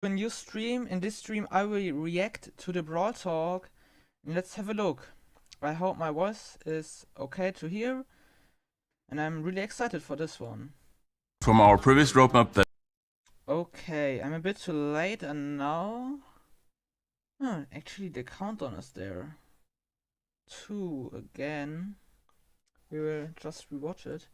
A new stream. In this stream I will react to the Brawltalk. Let's have a look. I hope my voice is okay to hear, and I'm really excited for this one. From our previous roadmap that... Okay, I'm a bit too late and now... actually the countdown is there. 2 again. We will just rewatch it.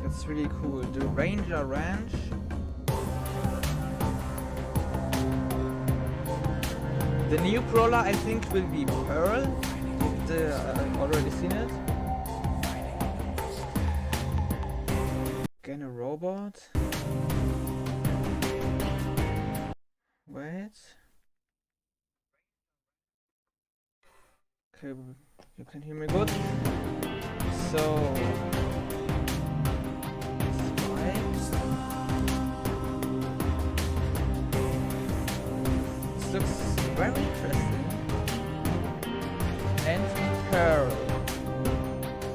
That's really cool. The Ranger Ranch. The new brawler I think will be Pearl. I've already seen it. Again a robot. Wait. Okay, you can hear me good. So... this looks very interesting. And Pearl,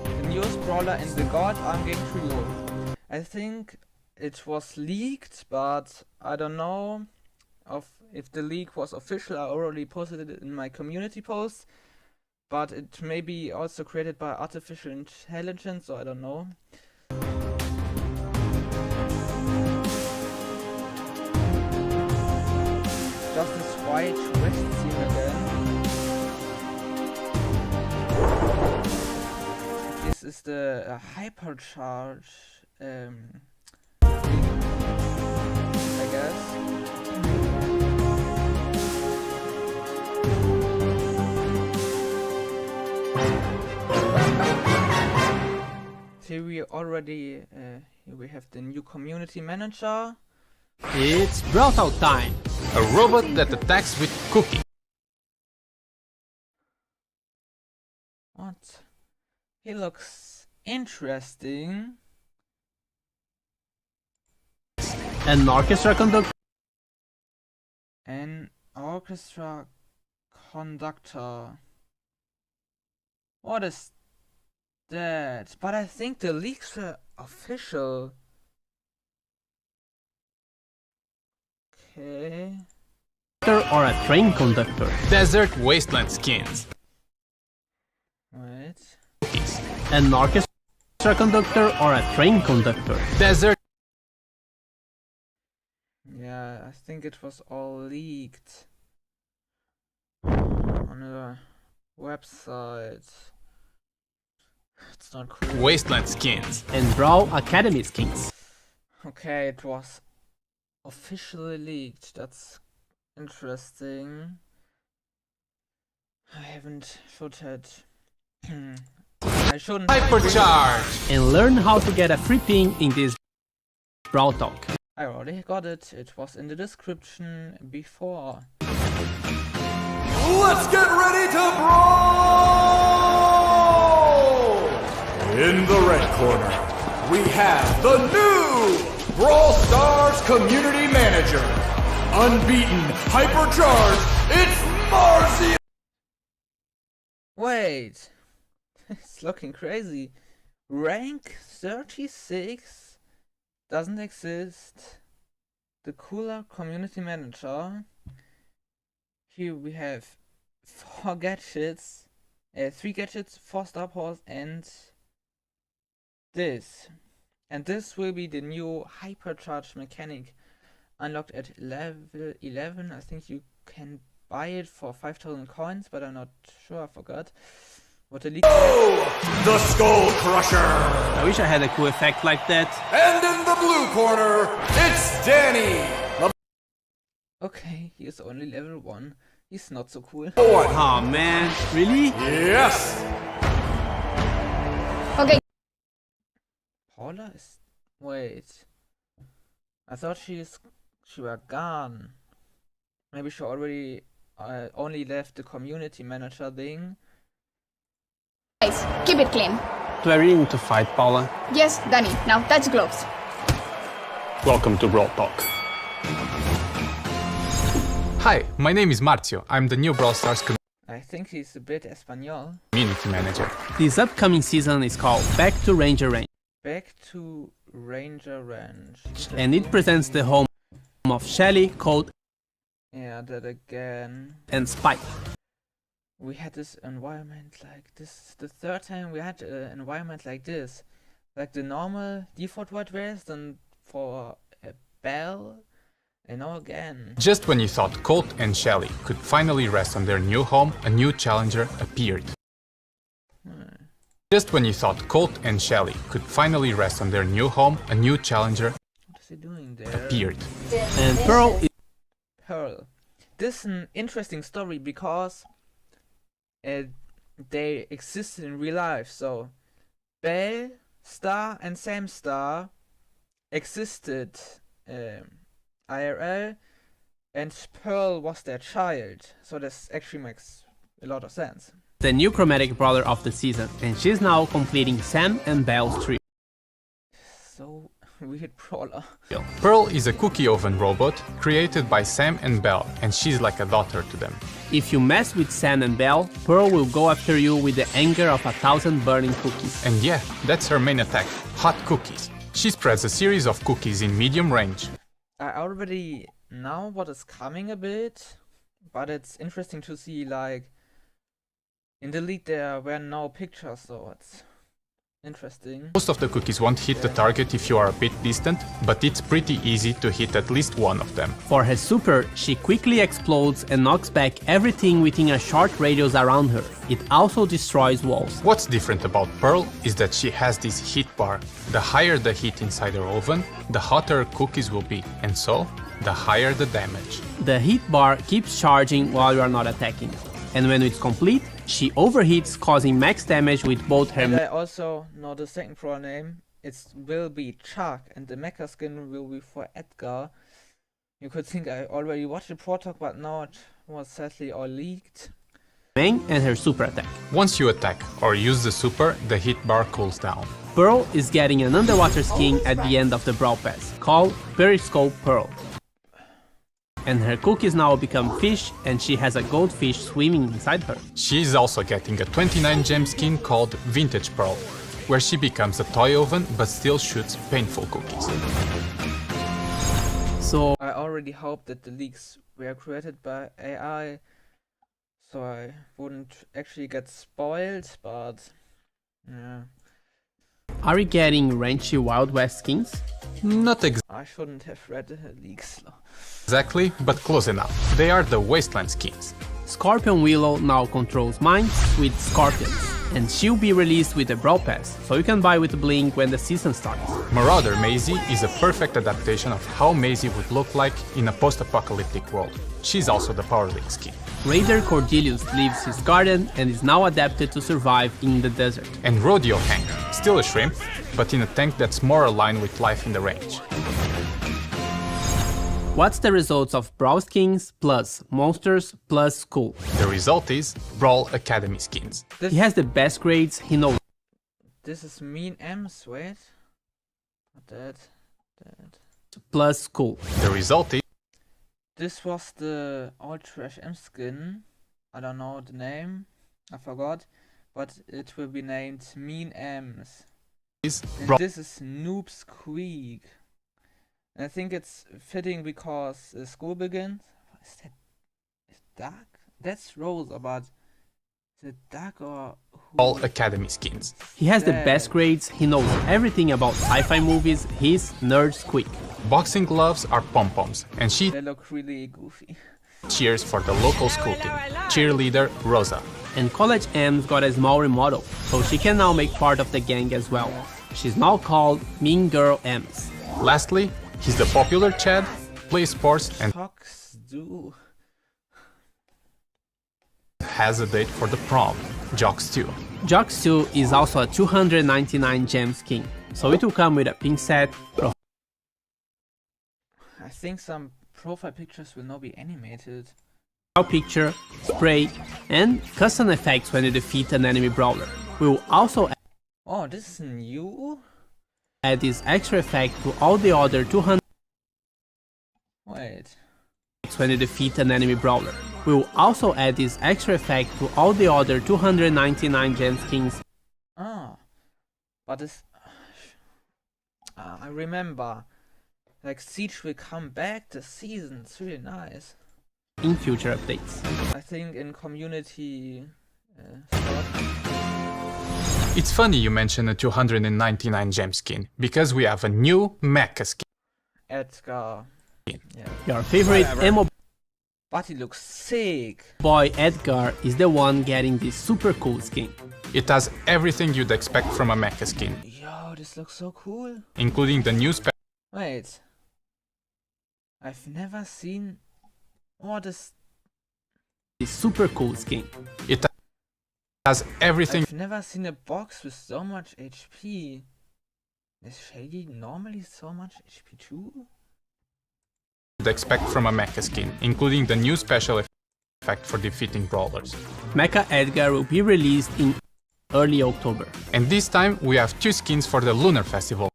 the newest brawler in the God Arm Gang trio. I think it was leaked, but I don't know if the leak was official. I already posted it in my community post, but it may be also created by artificial intelligence, so I don't know. Just this white west scene again. This is the Hypercharge thing, I guess. Here we already here we have the new community manager. It's Brawltalk time! A robot that attacks with cooking. What? He looks interesting. An orchestra conductor. An orchestra conductor. What is that? But I think the leaks were official. Okay. Or a train conductor. Desert wasteland skins. Wait. An orchestra conductor or a train conductor. Desert. Yeah, I think it was all leaked on a website. It's not cool. Wasteland skins. And Brawl Academy skins. Okay, it was officially leaked. That's interesting. I haven't showed it. I shouldn't. Hypercharge. And learn how to get a free ping in this Brawltalk. I already got it. It was in the description before. Let's get ready to brawl! In the red corner, we have the new Brawlstars Community Manager. Unbeaten, Hypercharged, it's Marcy! Wait. It's looking crazy. Rank 36 doesn't exist. The cooler community manager. Here we have 4 gadgets, 3 gadgets, 4 star powers, and this. And this will be the new Hypercharge mechanic, unlocked at level 11. I think you can buy it for 5,000 coins, but I'm not sure. I forgot what the leak. Oh, the Skull Crusher! I wish I had a cool effect like that. And in the blue corner, it's Danny! Okay, he is only level 1. He's not so cool. Oh man, really? Yes! Okay. Paula is... wait. I thought she were gone. Maybe she already only left the community manager thing. Guys, keep it clean. Do I really need to fight, Paula? Yes, Danny. Now touch gloves. Welcome to Brawltalk. Hi, my name is Marcio. I'm the new Brawlstars. I think he's a bit Espanol. Community manager. This upcoming season is called Back to Ranger Range, Back to Ranger Ranch. and it presents the home of Shelly, Colt, Yeah, that again. and Spike. We had this environment like this. The third time we had an environment like this. Like the normal default Wild West, and for a bell. And now again. Just when you thought Colt and Shelly could finally rest on their new home, a new challenger appeared. Just when you thought Colt and Shelly could finally rest on their new home, a new challenger What is he doing there? appeared. And Pearl is Pearl. This is an interesting story because they existed in real life. So Bell Star and Sam Star existed IRL, and Pearl was their child. So this actually makes a lot of sense. the new chromatic brawler of the season, and she's now completing Sam and Bell's trio. So weird brawler. Pearl is a cookie oven robot created by Sam and Belle, and she's like a daughter to them. If you mess with Sam and Bell, Pearl will go after you with the anger of 1,000 burning cookies. And yeah, that's her main attack, hot cookies. She spreads a series of cookies in medium range. I already know what is coming a bit, but it's interesting to see, like, in the league there were no pictures, so it's interesting. Most of the cookies won't hit the target if you are a bit distant, but it's pretty easy to hit at least one of them. For her super, she quickly explodes and knocks back everything within a short radius around her. It also destroys walls. What's different about Pearl is that she has this heat bar. The higher the heat inside her oven, the hotter her cookies will be, and so, the higher the damage. The heat bar keeps charging while you are not attacking. And when it's complete, she overheats, causing max damage with both her... And I also know the second pro name. It will be Chuck, and the mecha skin will be for Edgar. You could think I already watched the Pro Talk, but no, it was sadly all leaked. main and her super attack. Once you attack or use the super, the heat bar cools down. Pearl is getting an underwater skin at the end of the Brawl Pass, called Periscope Pearl. And her cookies now become fish, and she has a goldfish swimming inside her. She is also getting a 29 gem skin called Vintage Pearl, where she becomes a toy oven but still shoots painful cookies. So I already hope that the leaks were created by AI, so I wouldn't actually get spoiled, but yeah. are we getting ranchy Wild West skins? Not I shouldn't have read the leaks. exactly, but close enough. They are the Wasteland skins. Scorpion Willow now controls mines with scorpions, and she'll be released with the Brawl Pass, so you can buy with Blink when the season starts. Marauder Maisie is a perfect adaptation of how Maisie would look like in a post-apocalyptic world. She's also the Power League skin. Raider Cordelius leaves his garden and is now adapted to survive in the desert. And Rodeo Hank, still a shrimp, but in a tank that's more aligned with life in the range. What's the results of Brawl skins plus monsters plus school? The result is Brawl Academy skins. He has the best grades he knows. This is Mean M's, wait. Not that. Plus school. The result is This was the All Trash M skin. I don't know the name. I forgot. But it will be named Mean M's. And Brawl. this is Noob Squeak. And I think it's fitting because school begins. Is dark? That's Rosa, but is it dark or who? Brawl Academy skins. He has the best grades, he knows everything about sci-fi movies, he's nerd squeak. Boxing gloves are pom-poms, and she They look really goofy. cheers for the local school team. Cheerleader Rosa. And College M's got a small remodel, so she can now make part of the gang as well. She's now called Mean Girl M's. Lastly, he's the popular Chad, plays sports and Tuxedo. has a date for the prom, Jocks 2. Jocks 2 is also a 299 gem skin, so it will come with a pink set, I think some profile pictures will now be animated. profile picture, spray, and custom effects when you defeat an enemy brawler. We will also Oh, this is new? add this extra effect to all the other 200 Wait. when you defeat an enemy brawler. We will also add this extra effect to all the other 299 gem skins. Ah, but it's... I remember, like Siege will come back this season, it's really nice. In future updates. I think in community slot. It's funny you mention a 299 gem skin, because we have a new mecha skin. Edgar. Yeah. Your favorite emo But he looks sick. boy Edgar is the one getting this super cool skin. It has everything you'd expect from a mecha skin, Yo, this looks so cool. including the new Wait. I've never seen... What is... This super cool skin. It has everything I've never seen a box with so much HP. Is Shady normally so much HP too? you'd expect from a mecha skin, including the new special effect for defeating brawlers. Mecha Edgar will be released in early October. And this time we have two skins for the Lunar Festival.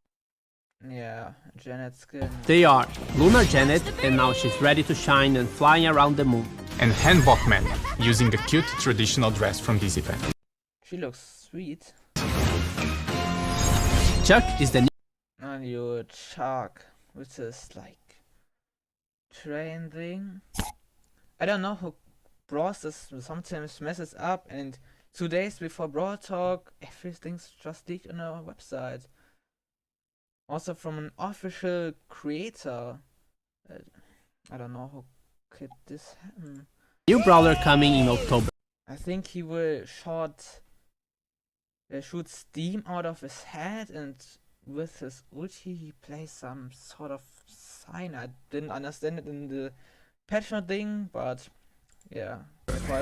Yeah, Janet skin. They are Lunar Janet, and now she's ready to shine and flying around the moon. And Hanbok Man, using the cute traditional dress from this event. She looks sweet. Chuck is the And you Chuck, which is like train thing. I don't know who Brawlstars sometimes messes up, and 2 days before Brawltalk, everything's just leaked on our website. Also from an official creator. I don't know how could this happen. new brawler coming in October. I think he will shoot steam out of his head, and with his ulti he plays some sort of sign. I didn't understand it in the patch note thing, but yeah.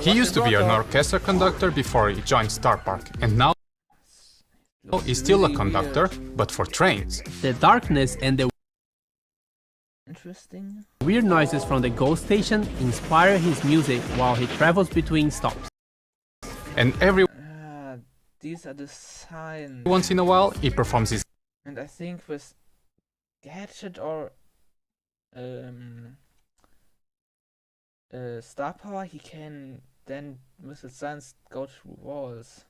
He used to be an orchestra conductor before he joined Star Park, and now he's still a conductor, but for trains. The darkness and the Interesting. weird noises from the ghost station inspire his music while he travels between stops. And every These are the signs. once in a while he performs his And I think with gadget or star power, he can then with his signs go through walls.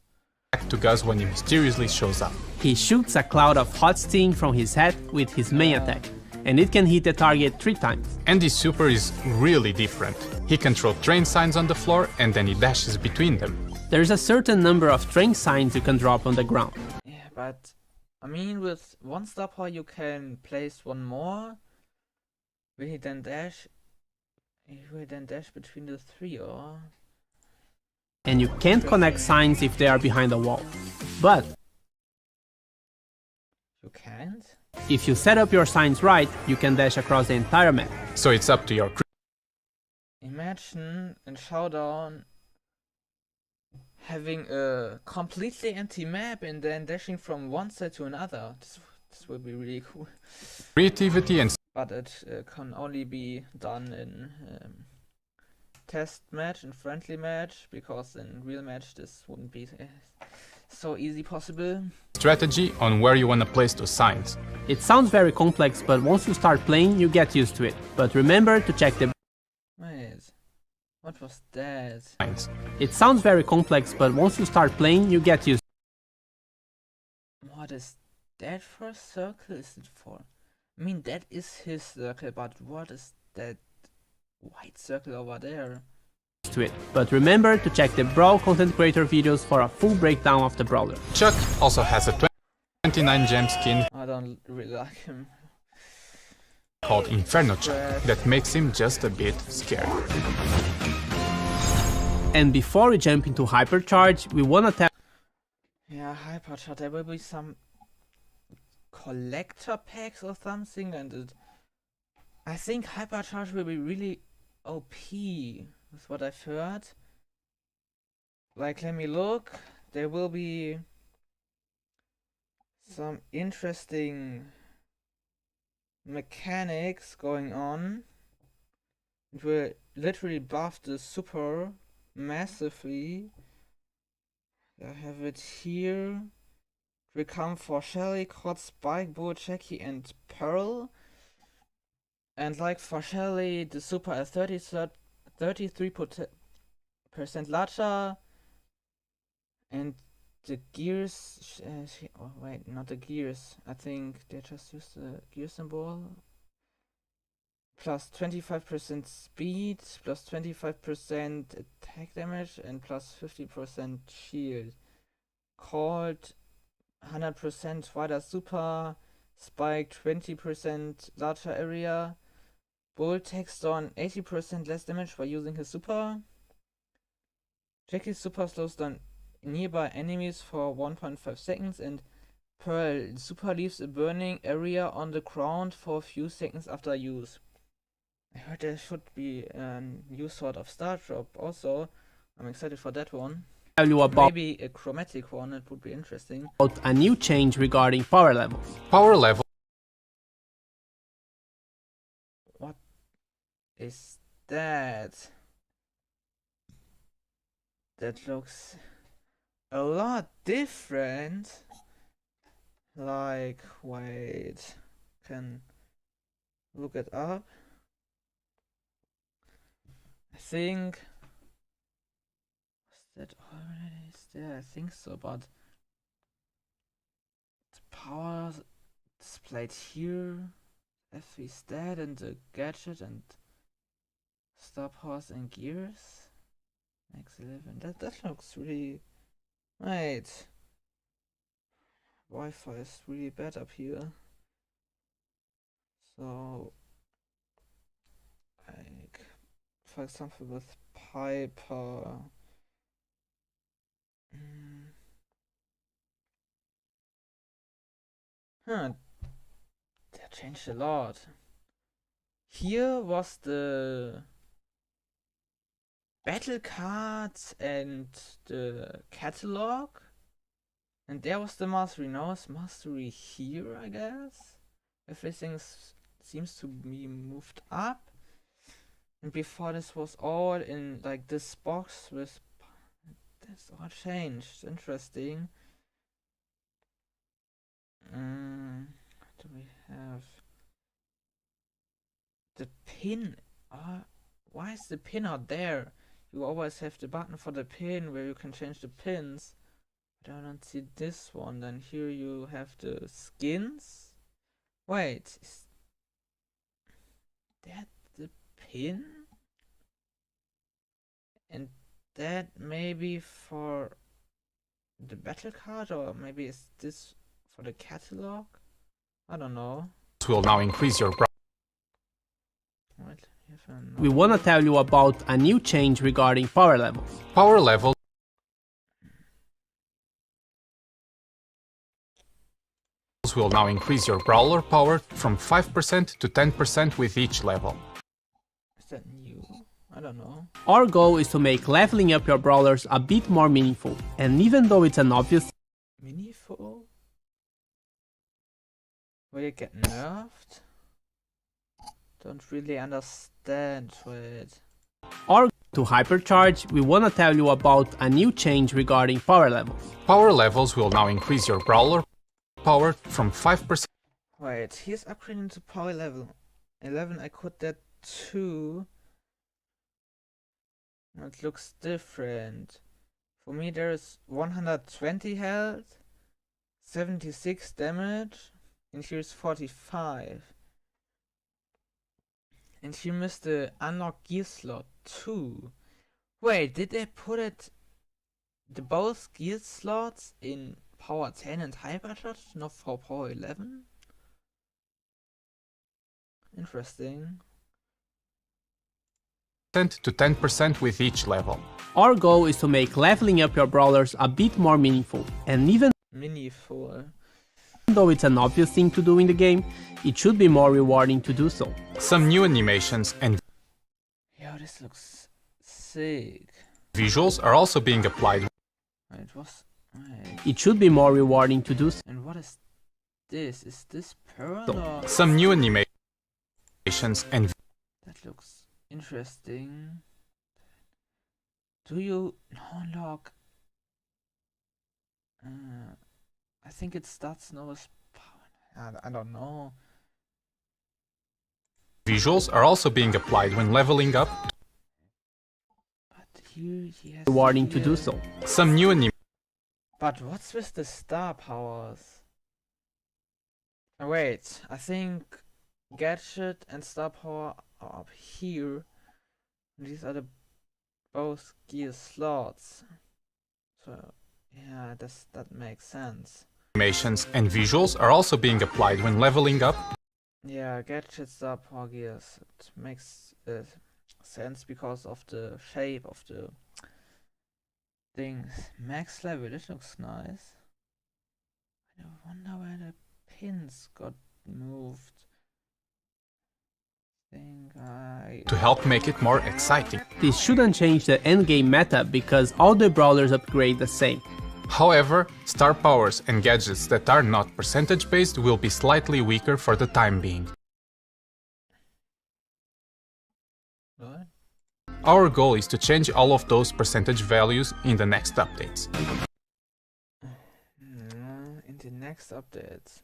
back to Gus when he mysteriously shows up. He shoots a cloud of hot steam from his head with his main attack, and it can hit the target 3 times. And his super is really different. He can throw train signs on the floor and then he dashes between them. There's a certain number of train signs you can drop on the ground. Yeah, but I mean, with one star power you can place one more. Will he then dash? He will then dash between the 3, or? And you can't connect signs if they are behind a wall. But You can't? if you set up your signs right, you can dash across the entire map. So it's up to your Imagine in Showdown having a completely empty map and then dashing from one side to another. This will be really cool. creativity and But it can only be done in test match and friendly match, because in real match this wouldn't be so easy possible. strategy on where you want to place those signs. It sounds very complex, but once you start playing, you get used to it. But remember to check the... Wait, what was that? Signs. It sounds very complex, but once you start playing, you get used What is that for circle is it for? I mean, that is his circle, but what is that white circle over there? to it. But remember to check the Brawl content creator videos for a full breakdown of the brawler. Chuck also has a 29 gem skin I don't really like him. called Inferno Chuck that makes him just a bit scary. And before we jump into Hypercharge, we wanna tell Yeah, Hypercharge, there will be some collector packs or something, and I think Hypercharge will be really OP, is what I've heard. Like, let me look. There will be some interesting mechanics going on. It will literally buff the super massively. I have it here. It will come for Shelly, Cod, Spike, Bull, Jackie, and Pearl. And like for Shelly, the Super X30 33% larger, and the gears. Oh wait, not the gears. I think they just used the gear symbol. Plus 25% speed, plus 25% attack damage, and plus 50% shield. Called 100% wider super, spike 20% larger area. Bull takes on 80% less damage by using his super. Jackie's super slows down nearby enemies for 1.5 seconds, and Pearl super leaves a burning area on the ground for a few seconds after use. I heard there should be a new sort of star drop also. I'm excited for that one. Tell you about Maybe a chromatic one, it would be interesting. a new change regarding power levels. Power level What is that? That looks a lot different. Like, wait, can look it up. I think, was that already there? I think so, but the power displayed here, F3 stat, and the gadget and star powers and gears. Max 11. That looks really. Wait. Wi-Fi is really bad up here. So, like, for example, with Piper. Huh. That changed a lot. Here was the battle cards and the catalog, and there was the mastery. Now it's mastery here, I guess. Everything seems to be moved up, and before this was all in like this box with. That's all changed. Interesting. What do we have? The pin. Why is the pin not there? You always have the button for the pin where you can change the pins. But I don't see this one. Then here you have the skins. Wait, is that the pin? And that maybe for the battle card, or maybe is this for the catalog? I don't know. will now increase your What? We wanna tell you about a new change regarding power levels. power level. Will now increase your brawler power from 5% to 10% with each level. Is that new? I don't know. Our goal is to make leveling up your brawlers a bit more meaningful, and even though it's an obvious Meaningful? Will you get nerfed? Don't really understand it. or to Hypercharge, we wanna tell you about a new change regarding power levels. Power levels will now increase your brawler power from 5%. Wait, he's upgrading to power level 11. I could that too. It looks different. For me, there's 120 health, 76 damage, and here's 45. And he missed the unlock gear slot too. Wait, did they put the both gear slots in power 10 and Hypercharge, not for power 11? Interesting. To 10% with each level. Our goal is to make leveling up your brawlers a bit more meaningful, and even Meaningful. though it's an obvious thing to do in the game, it should be more rewarding to do so. Some new animations and Yo, this looks sick. visuals are also being applied. It was. Wait. It should be more rewarding to do so. And what is this? Is this Pearl So, or? Some new animations and That looks interesting. Do you unlock? I think it starts now with power. I don't know. Visuals are also being applied when leveling up. But here he has rewarding to do here- so. Some new animations But what's with the star powers? Wait, I think gadget and star power are up here. These are the both gear slots. So yeah, that makes sense. and visuals are also being applied when leveling up. Yeah, gadget star power gears. It makes sense because of the shape of the things. Max level, it looks nice. I wonder where the pins got moved. To help make it more exciting. This shouldn't change the endgame meta because all the brawlers upgrade the same. However, star powers and gadgets that are not percentage based will be slightly weaker for the time being. What? Our goal is to change all of those percentage values in the next updates. In the next updates.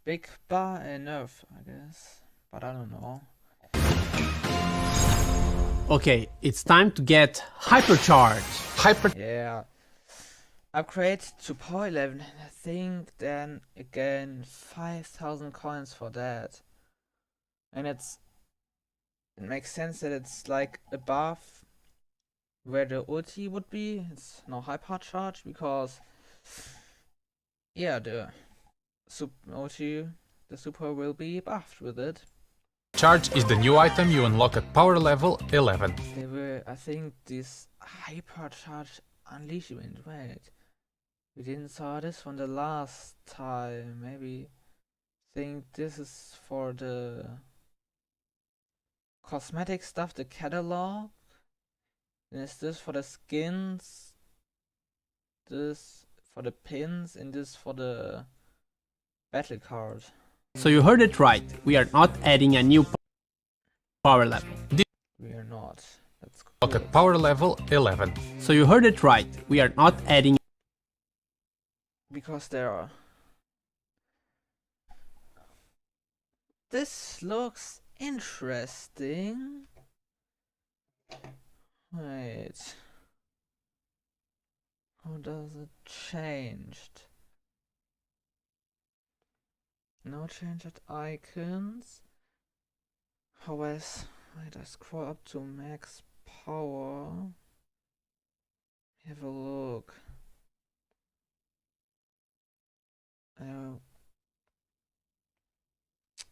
Big bar and nerf, I guess. But I don't know. Okay, it's time to get Hypercharge. Yeah. Upgrade to power 11 and I think then again 5,000 coins for that. And it makes sense that it's like above where the ulti would be. It's now Hypercharge because yeah, the super will be buffed with it. Charge is the new item you unlock at power level 11. They were, I think, this Hypercharge unleashment. Wait, we didn't saw this from the last time. Maybe think this is for the cosmetic stuff, the catalog. Then is this for the skins? This for the pins, and this for the battle card. So you heard it right, we are not adding a new power level. We are not. That's cool. Unlock at power level 11. So you heard it right, we are not adding. Because there are. This looks interesting. Wait. How does it changed? No change at icons. However, wait, I scroll up to max power. Have a look.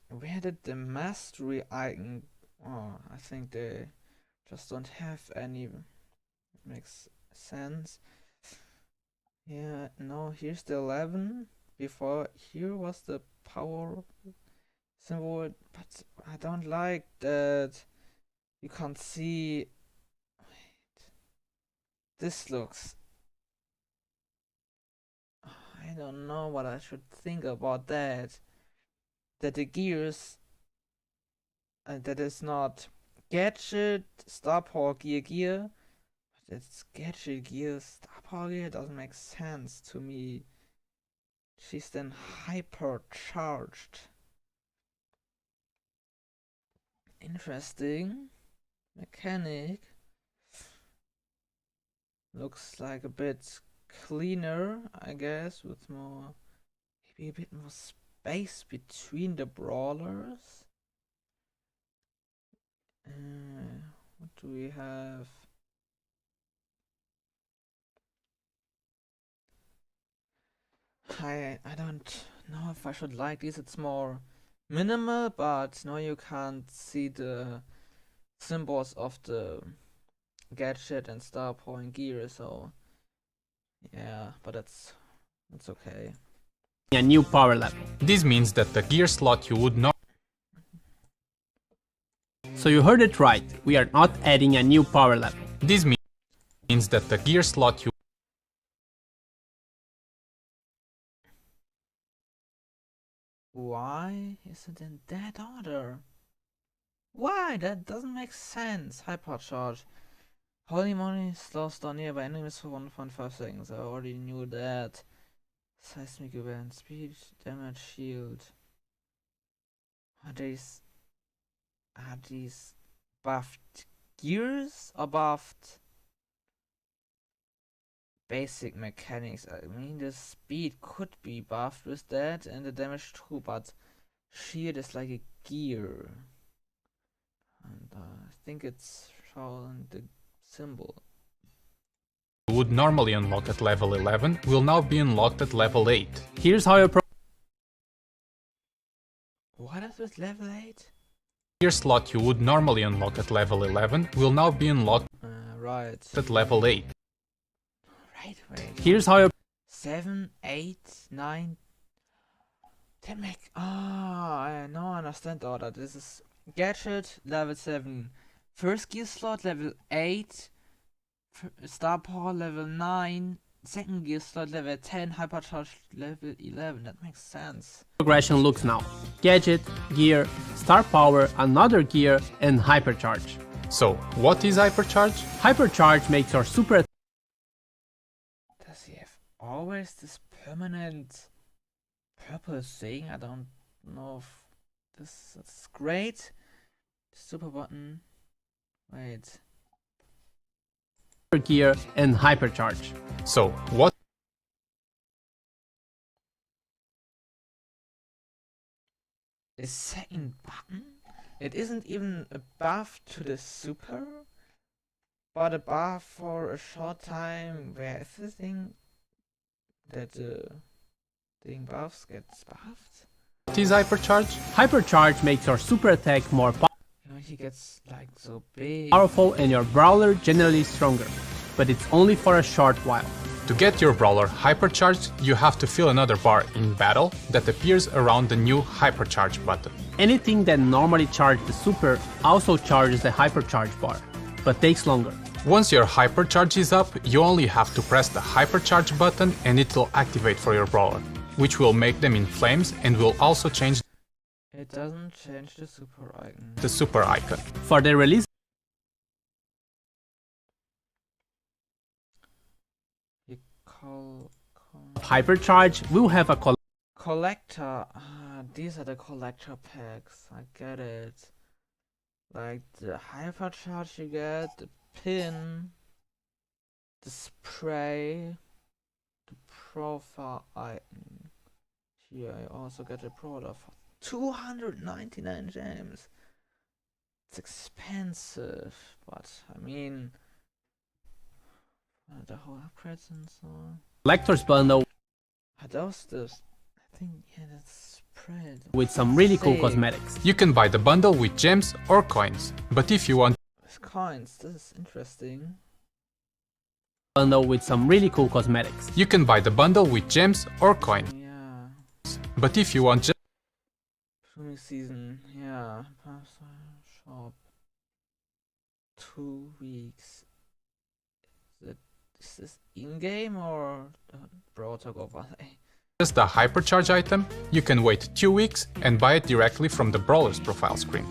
Where did the mastery icon? Oh, I think they just don't have any. It makes sense. Yeah, no, here's the 11. Before here was the power symbol, but I don't like that you can't see. Wait, this looks. I don't know what I should think about that. That the gears, that is not gadget, star power gear, but it's gadget gear, star power gear doesn't make sense to me. She's then hypercharged. Interesting mechanic. Looks like a bit cleaner, I guess, with more, maybe a bit more space between the brawlers. What do we have? I don't know if I should like this. It's more minimal, but now you can't see the symbols of the gadget and star point gear, so yeah, but that's okay. A new power level. This means that the gear slot you would not. So you heard it right, we are not adding a new power level. This means that the gear slot you. Why is it in that order? Why? That doesn't make sense. Hypercharge. Holy moly, slows down nearby enemies for 1.5 seconds. I already knew that. Seismic event, speed, damage, shield. Are these buffed gears or buffed basic mechanics? I mean, the speed could be buffed with that and the damage too, but shield is like a gear. And I think it's shown the symbol. Would normally unlock at level 11 will now be unlocked at level 8. Here's how your What is with level 8? Gear slot you would normally unlock at level 11 will now be unlocked Right. at level 8. Right, wait. Here's how your 7, 8, 9, 10 mech. I now understand order. This is gadget level 7, first gear slot level 8, star power level 9, second gear slot level 10, hypercharge level 11. That makes sense. progression looks now. Gadget, gear, star power, another gear, and hypercharge. So, what is Hypercharge? Hypercharge makes your super Does he have always this permanent purple thing? I don't know if this is great. Super button. Wait. gear and hypercharge. So, what The second button? It isn't even a buff to the super, but a buff for a short time where everything that the thing buffs gets buffed. is Hypercharge? Hypercharge makes your super attack more You know, he gets like so big. powerful and your brawler generally stronger, but it's only for a short while. To get your brawler hypercharged, you have to fill another bar in battle that appears around the new Hypercharge button. Anything that normally charges the super also charges the hypercharge bar, but takes longer. Once your hypercharge is up, you only have to press the hypercharge button and it will activate for your brawler, which will make them in flames and will also change It doesn't change the super icon. the super icon. For the release You call Hypercharge will have a collector. These are the collector packs. I get it. Like the hypercharge you get, the pin, the spray, the profile item. Here I also get a brawler for 299 gems. It's expensive, but I mean the whole upgrades and so on. collector's bundle Are those the? I think yeah, that's spread. with some really cool Sick. cosmetics. You can buy the bundle with gems or coins, but if you want With coins, this is interesting. Bundle with some really cool cosmetics. you can buy the bundle with gems or coins, Yeah. but if you want just Swimming season, yeah. Shop. 2 weeks. Is this in-game or Brawltalk overlay? the hypercharge item, you can wait 2 weeks and buy it directly from the brawler's profile screen.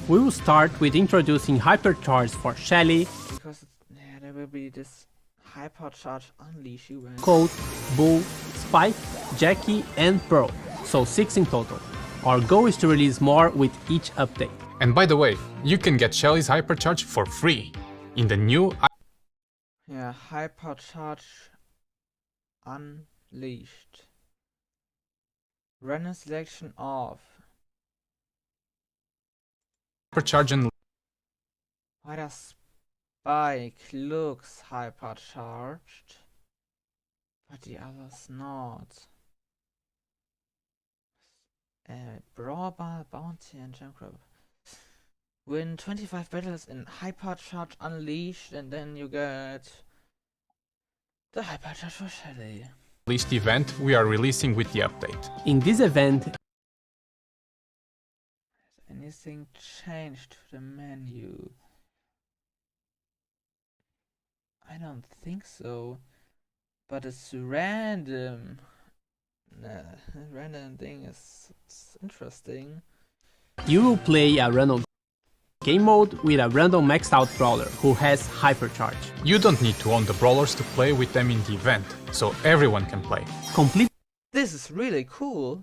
We will start with introducing Hypercharge for Shelly, Because yeah, there will be this Hypercharge Unleash event. Colt, Bull, Spike, Jackie, and Pearl, so 6 in total. Our goal is to release more with each update. And by the way, you can get Shelly's hypercharge for free in the new Yeah, Hypercharge Unleashed. Random selection of. Hypercharge and Why does Spike looks hypercharged, but the others not? Brawl, Bounty, and Jump Grab. Win 25 battles in Hypercharge Unleashed, and then you get the Hypercharge for Shelly. Unleashed event we are releasing with the update. In this event, Has anything changed to the menu? I don't think so. But it's random. Nah, random thing is it's interesting. you will play a random game mode with a random maxed out brawler who has Hypercharge. You don't need to own the brawlers to play with them in the event, so everyone can play. Complete This is really cool.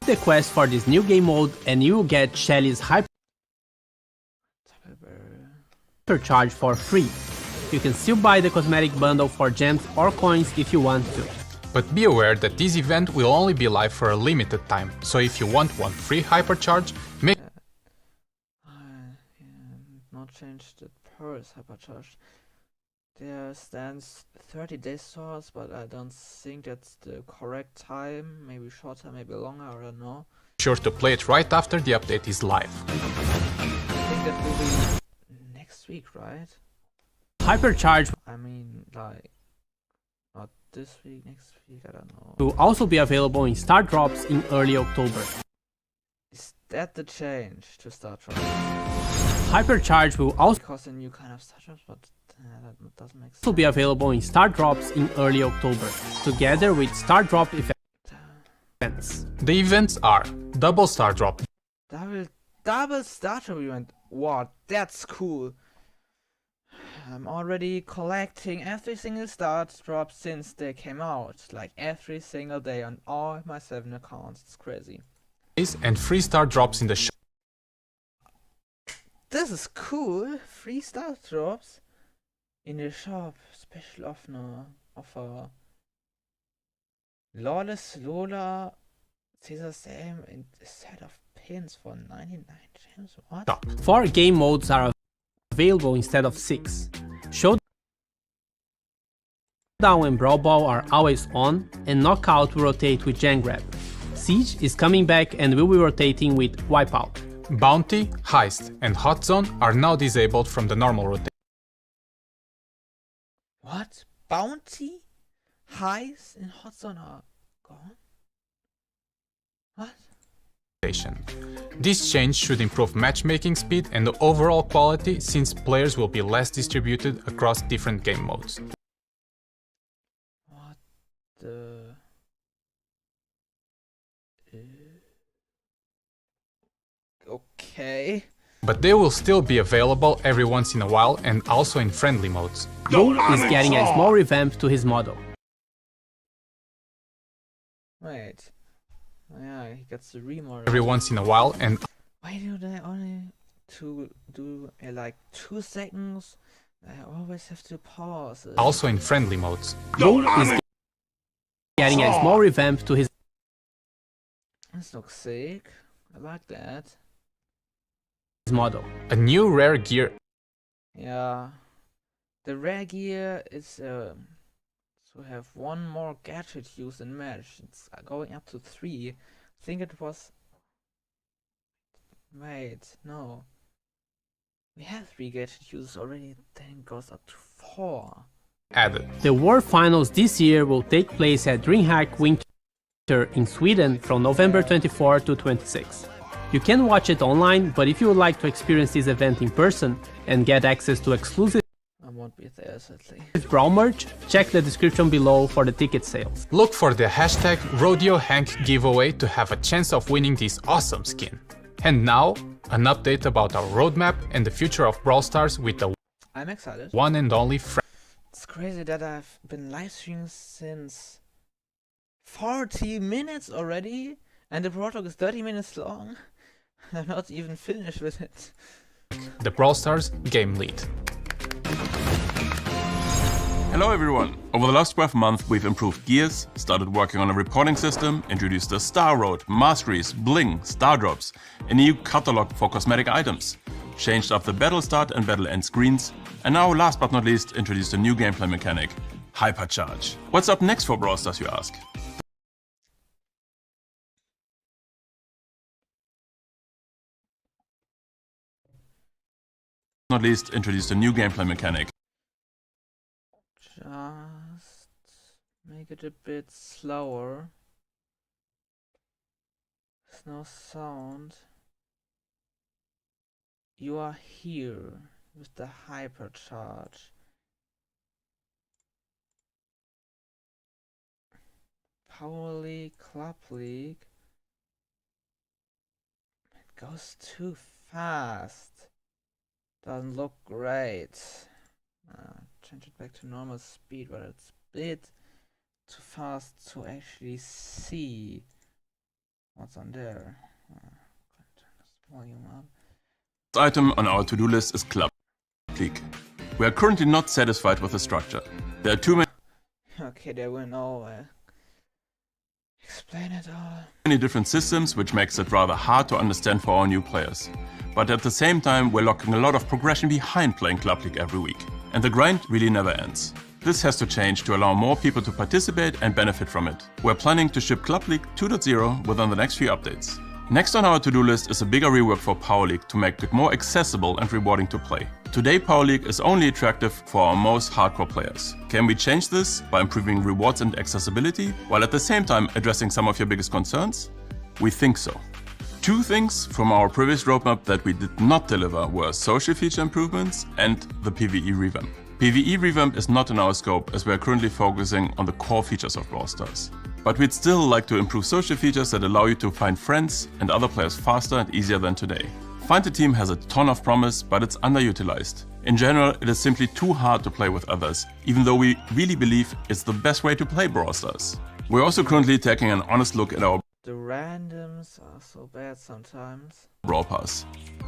the quest for this new game mode and you will get Shelly's Hypercharge for free. You can still buy the cosmetic bundle for gems or coins if you want to. But be aware that this event will only be live for a limited time, so if you want one free Hypercharge, make not change the purse Hypercharged. There stands 30 days source, but I don't think that's the correct time. Maybe shorter, maybe longer, I don't know. sure to play it right after the update is live. I think that will be next week, right? Hypercharge I mean, like, not this week, next week, I don't know. will also be available in Star Drops in early October. Is that the change to Star Trek? Hypercharge will also Because a new kind of Star Trek, but that doesn't make sense. be available in Star Drops in early October, together with Star Drop events. The events are Double Star Drop, Double Star Trek event. What? That's cool. I'm already collecting every single Star Drop since they came out, like every single day on all my 7 accounts. It's crazy. and free Star Drops in the shop. This is cool. 3 Star Drops in the shop. Special offer. Lawless Lola, Caesar Sam, and a set of pins for 99 gems. What? 4 game modes are available instead of 6. Showdown and Brawl Ball are always on, and Knockout will rotate with Gen Grab. Siege is coming back and will be rotating with Wipeout. Bounty, Heist, and Hot Zone are now disabled from the normal What? Bounty? Highs and Hot Zone are gone? What? rotation. This change should improve matchmaking speed and the overall quality since players will be less distributed across different game modes. What the... Okay. But they will still be available every once in a while and also in friendly modes. Bull is getting a small revamp to his model. Wait. Yeah, he gets the remodel. Every once in a while and Why do they only to do like 2 seconds? I always have to pause it. also in friendly modes. Bull is getting a small revamp to his This looks sick. I like that. model. A new rare gear Yeah. The rare gear is to have 1 more gadget used in match. It's going up to 3. I think it was... Wait, no. We have 3 gadget uses already, then it goes up to 4. added. The World Finals this year will take place at DreamHack Winter in Sweden from November 24 to 26. You can watch it online, but if you would like to experience this event in person and get access to exclusive I won't be there, sadly. Brawl merch, check the description below for the ticket sales. Look for the hashtag RodeoHank giveaway to have a chance of winning this awesome skin. And now, an update about our roadmap and the future of Brawl Stars with the I'm excited. one and only It's crazy that I've been live streaming since 40 minutes already, and the Brawltalk is 30 minutes long. I'm not even finished with it. the Brawl Stars game lead. Hello everyone! Over the last 12 months we've improved gears, started working on a reporting system, introduced a Star Road, Masteries, Bling, Star Drops, a new catalog for cosmetic items, changed up the battle start and battle end screens, and now last but not least introduced a new gameplay mechanic, Hypercharge. What's up next for Brawl Stars, you ask? Not least introduced a new gameplay mechanic, Just make it a bit slower. There's no sound. You are here with the Hypercharge. Power League, Club League. It goes too fast. Doesn't look great. Change it back to normal speed, but it's a bit too fast to actually see What's on there? Volume up. The item on our to-do list is Club League. We are currently not satisfied with the structure. There are too Okay, there will no explain it all. many different systems, which makes it rather hard to understand for our new players. But at the same time, we're locking a lot of progression behind playing Club League every week. And the grind really never ends. This has to change to allow more people to participate and benefit from it. We're planning to ship Club League 2.0 within the next few updates. Next on our to-do list is a bigger rework for Power League to make it more accessible and rewarding to play. Today Power League is only attractive for our most hardcore players. Can we change this by improving rewards and accessibility, while at the same time addressing some of your biggest concerns? We think so. Two things from our previous roadmap that we did not deliver were social feature improvements and the PvE revamp. PvE revamp is not in our scope as we are currently focusing on the core features of Brawlstars. But we'd still like to improve social features that allow you to find friends and other players faster and easier than today. Find a Team has a ton of promise, but it's underutilized. In general, it is simply too hard to play with others, even though we really believe it's the best way to play Brawl Stars. We're also currently taking an honest look at our The randoms are so bad sometimes. Brawl Pass.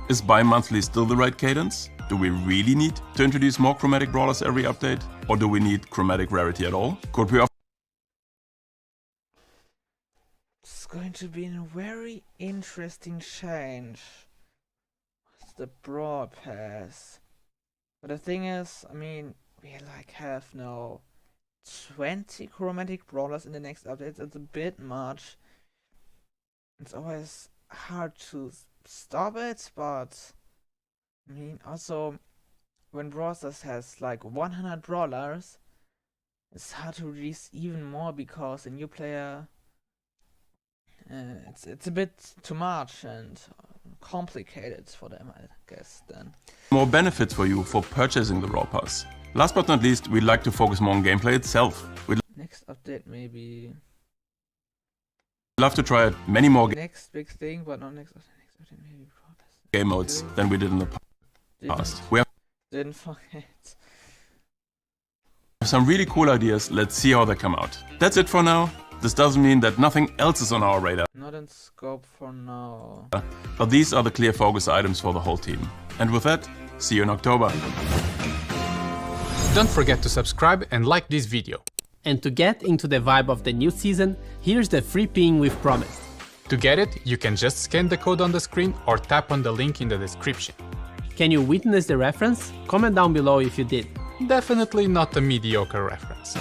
Is bi-monthly still the right cadence? Do we really need to introduce more chromatic brawlers every update? Or do we need chromatic rarity at all? Could we It's going to be a very interesting change. It's the Brawl Pass. But the thing is, I mean, we like have now 20 chromatic brawlers in the next updates. It's a bit much. It's always hard to stop it, but I mean, also when Brawlstars has like 100 brawlers, it's hard to release even more because a new player, it's a bit too much and complicated for them, I guess. Then more benefits for you for purchasing the Brawl Pass? Last but not least, we'd like to focus more on gameplay itself. We'd next update maybe. love to try out many more Next big thing, but not next update maybe Brawl Pass. game modes than we did in the past. We have Didn't forget. some really cool ideas. Let's see how they come out. That's it for now. This doesn't mean that nothing else is on our radar, Not in scope for now. but these are the clear focus items for the whole team. And with that, see you in October. Don't forget to subscribe and like this video. And to get into the vibe of the new season, here's the free ping we've promised. To get it, you can just scan the code on the screen or tap on the link in the description. Can you witness the reference? Comment down below if you did. Definitely not a mediocre reference.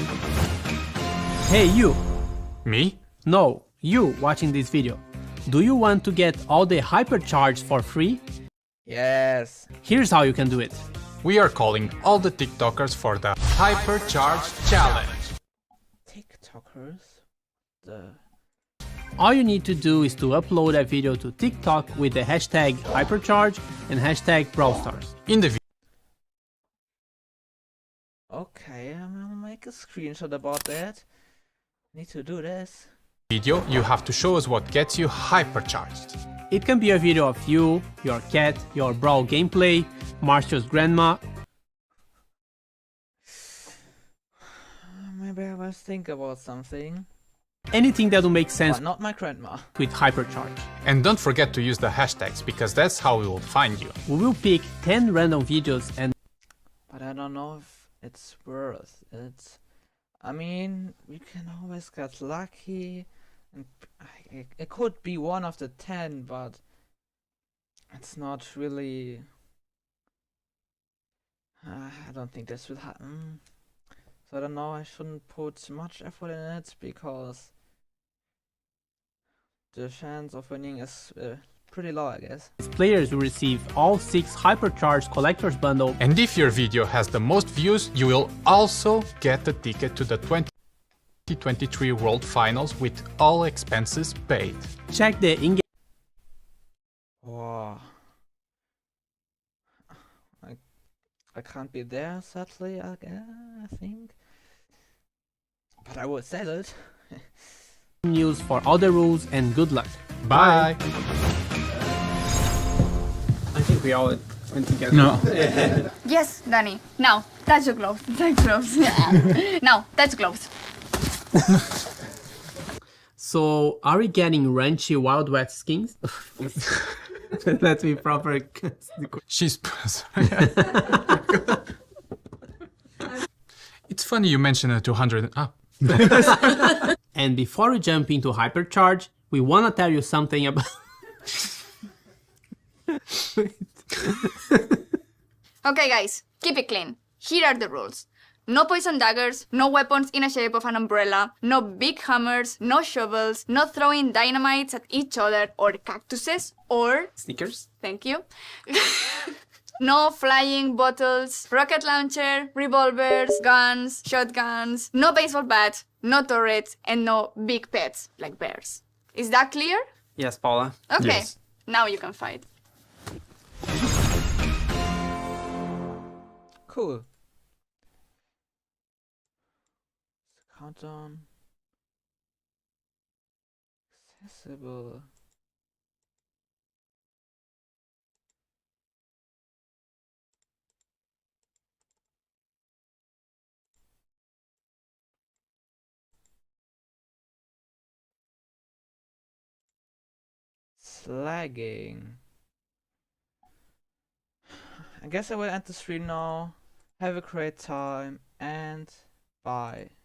Hey you! Me? No, you watching this video. Do you want to get all the Hypercharge for free? Yes. Here's how you can do it. We are calling all the TikTokers for the Hypercharged challenge. TikTokers? All you need to do is to upload a video to TikTok with the hashtag Hypercharge and hashtag Brawlstars. In the video, Okay, I'm gonna make a screenshot about that. Need to do this. you have to show us what gets you hypercharged. It can be a video of you, your cat, your Brawl gameplay, Marshall's grandma. Maybe I must think about something. Anything that will make sense But not my grandma. with Hypercharge. And don't forget to use the hashtags, because that's how we will find you. We will pick 10 random videos and But I don't know if it's worth it. I mean, we can always get lucky. And it could be one of the 10, but it's not really. I don't think this will happen. So I don't know. I shouldn't put much effort in it because the chance of winning is pretty low, I guess. players will receive all 6 Hypercharge collector's bundle. And if your video has the most views, you will also get a ticket to the 2023 World Finals with all expenses paid. Check the in-game Wow. I can't be there, sadly, I think. But I will sell it. news for all the rules and good luck. Bye! I think we all went together. No. Yes, Danny. Now, touch the gloves. Touch gloves. Now, touch gloves. So, are we getting Ranchy Wild West skins? Let me proper. She's. It's funny you mentioned a 200. And before we jump into Hypercharge, we want to tell you something about. Okay guys, keep it clean. Here are the rules. No poison daggers, no weapons in the shape of an umbrella, no big hammers, no shovels, no throwing dynamites at each other or cactuses, or... Sneakers? Thank you. No flying bottles, rocket launcher, revolvers, guns, shotguns, no baseball bat, no turrets, and no big pets like bears. Is that clear? Yes, Paula. Okay, Yes. now you can fight. Cool. Countdown. Accessible. Slagging. I guess I will end the stream now. Have a great time and bye.